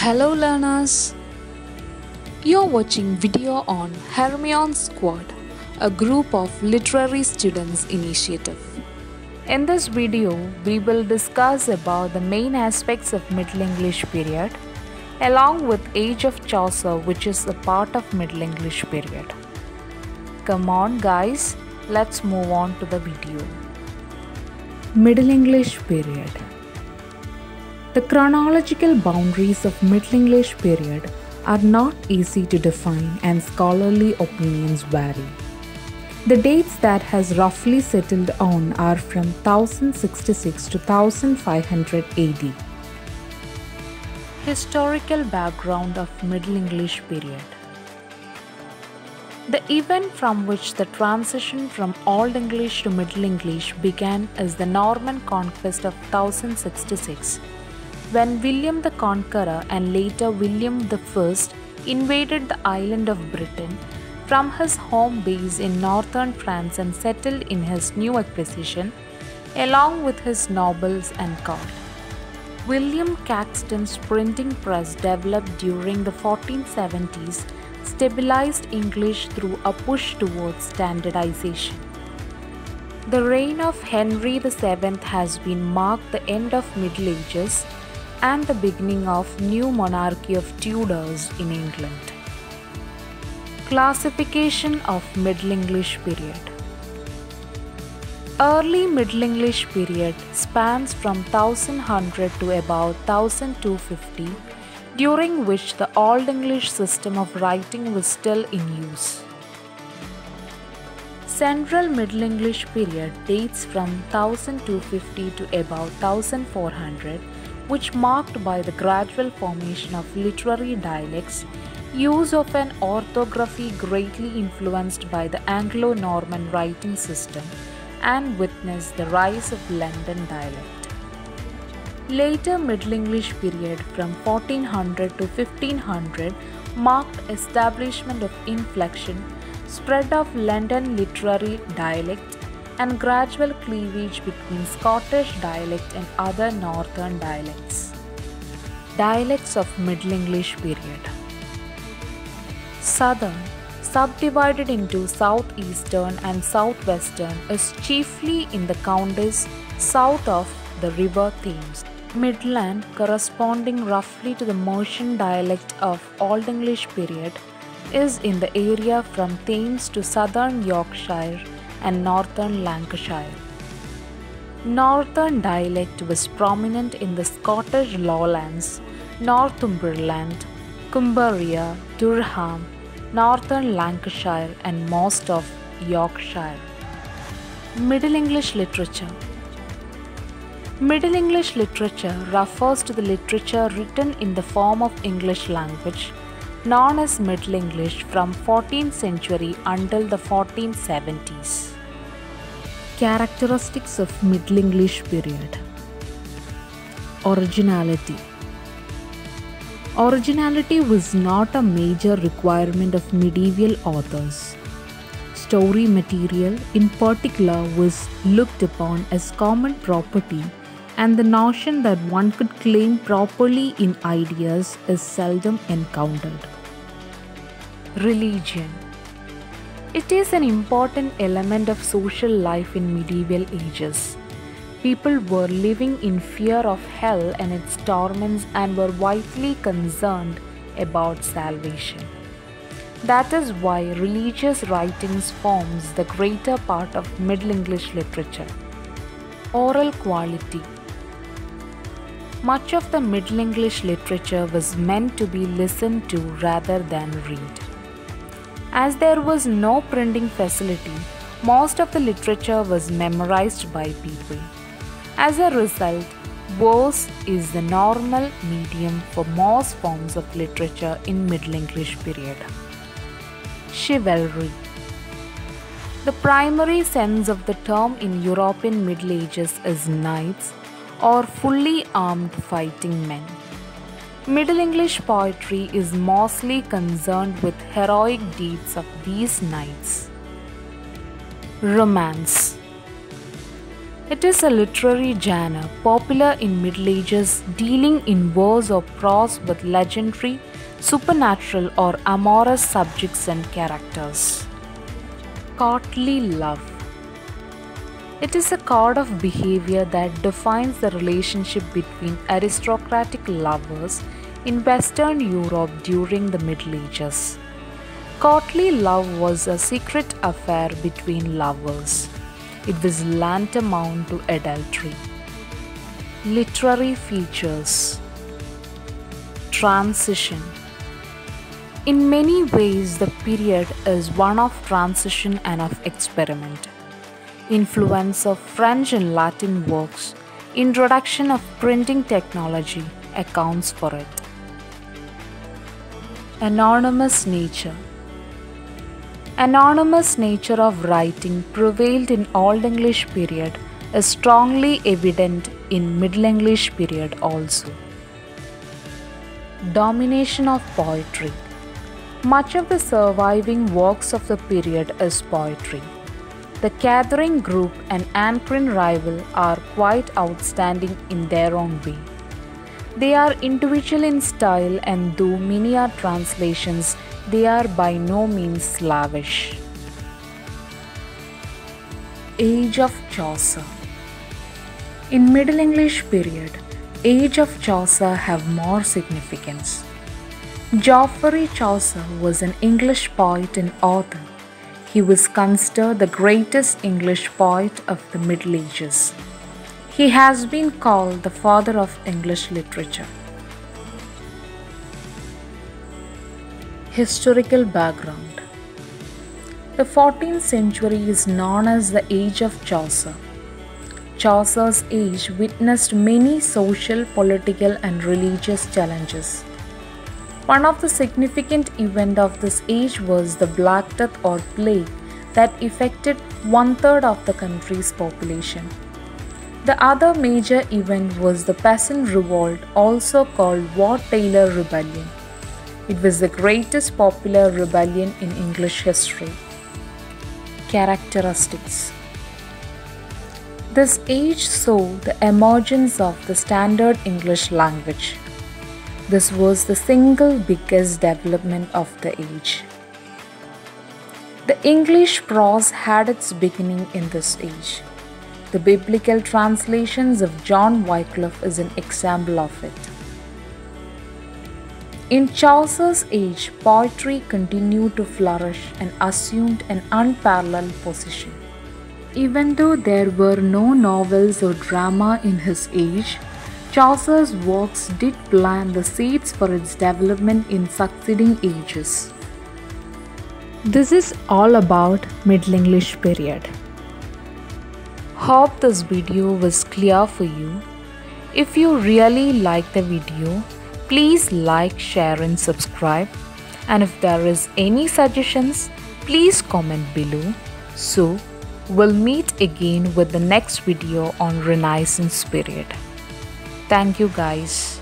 Hello learners! You're watching video on Hermione Squad, a group of literary students initiative. In this video, we will discuss about the main aspects of Middle English period along with Age of Chaucer, which is a part of Middle English period. Come on guys, let's move on to the video. Middle English period. The chronological boundaries of Middle English period are not easy to define and scholarly opinions vary. The dates that has roughly settled on are from 1066 to 1500 AD. Historical background of Middle English period. The event from which the transition from Old English to Middle English began is the Norman conquest of 1066. When William the Conqueror and later William I invaded the island of Britain from his home base in northern France and settled in his new acquisition along with his nobles and court. William Caxton's printing press developed during the 1470s stabilized English through a push towards standardization. The reign of Henry VII has been marked the end of Middle Ages and the beginning of new monarchy of Tudors in England. Classification of Middle English period. Early Middle English period spans from 1100 to about 1250, during which the Old English system of writing was still in use. Central Middle English period dates from 1250 to about 1400, which marked by the gradual formation of literary dialects, use of an orthography greatly influenced by the Anglo-Norman writing system, and witnessed the rise of London dialect. Later Middle English period from 1400 to 1500 marked establishment of inflection, spread of London literary dialect, and gradual cleavage between Scottish dialect and other northern dialects. Dialects of Middle English period. Southern, subdivided into southeastern and southwestern, is chiefly in the counties south of the River Thames. Midland, corresponding roughly to the Mercian dialect of Old English period, is in the area from Thames to southern Yorkshire and northern Lancashire. Northern dialect was prominent in the Scottish lowlands, Northumberland, Cumbria, Durham, northern Lancashire and most of Yorkshire. Middle English literature. Middle English literature refers to the literature written in the form of English language, known as Middle English from 14th century until the 1470s. Characteristics of Middle English period. Originality. Originality was not a major requirement of medieval authors. Story material in particular was looked upon as common property, and the notion that one could claim properly in ideas is seldom encountered. Religion. It is an important element of social life in medieval ages. People were living in fear of hell and its torments and were vitally concerned about salvation. That is why religious writings forms the greater part of Middle English literature. Oral quality. Much of the Middle English literature was meant to be listened to rather than read. As there was no printing facility, most of the literature was memorized by people. As a result, verse is the normal medium for most forms of literature in Middle English period. Chivalry. The primary sense of the term in European Middle Ages is knights or fully armed fighting men. Middle English poetry is mostly concerned with heroic deeds of these knights. Romance. It is a literary genre popular in Middle Ages, dealing in verse or prose with legendary, supernatural or amorous subjects and characters. Courtly love. It is a code of behavior that defines the relationship between aristocratic lovers in Western Europe during the Middle Ages. Courtly love was a secret affair between lovers. It was tantamount to adultery. Literary features. Transition. In many ways, the period is one of transition and of experiment. Influence of French and Latin works, introduction of printing technology accounts for it. Anonymous nature. Anonymous nature of writing prevailed in Old English period is strongly evident in Middle English period also. Domination of poetry. Much of the surviving works of the period is poetry. The Gathering Group and Ancrian Rival are quite outstanding in their own way. They are individual in style, and though many are translations, they are by no means slavish. Age of Chaucer. In Middle English period, Age of Chaucer have more significance. Geoffrey Chaucer was an English poet and author. He was considered the greatest English poet of the Middle Ages. He has been called the father of English literature. Historical background. The 14th century is known as the Age of Chaucer. Chaucer's age witnessed many social, political, and religious challenges. One of the significant events of this age was the Black Death or plague that affected 1/3 of the country's population. The other major event was the Peasant Revolt, also called Wat Tyler Rebellion. It was the greatest popular rebellion in English history. Characteristics. This age saw the emergence of the standard English language. This was the single biggest development of the age. The English prose had its beginning in this age. The biblical translations of John Wycliffe is an example of it. In Chaucer's age, poetry continued to flourish and assumed an unparalleled position. Even though there were no novels or drama in his age, Chaucer's works did plant the seeds for its development in succeeding ages. This is all about Middle English period. Hope this video was clear for you. If you really like the video, please like, share and subscribe. And if there is any suggestions, please comment below. So, we'll meet again with the next video on Renaissance period. Thank you guys.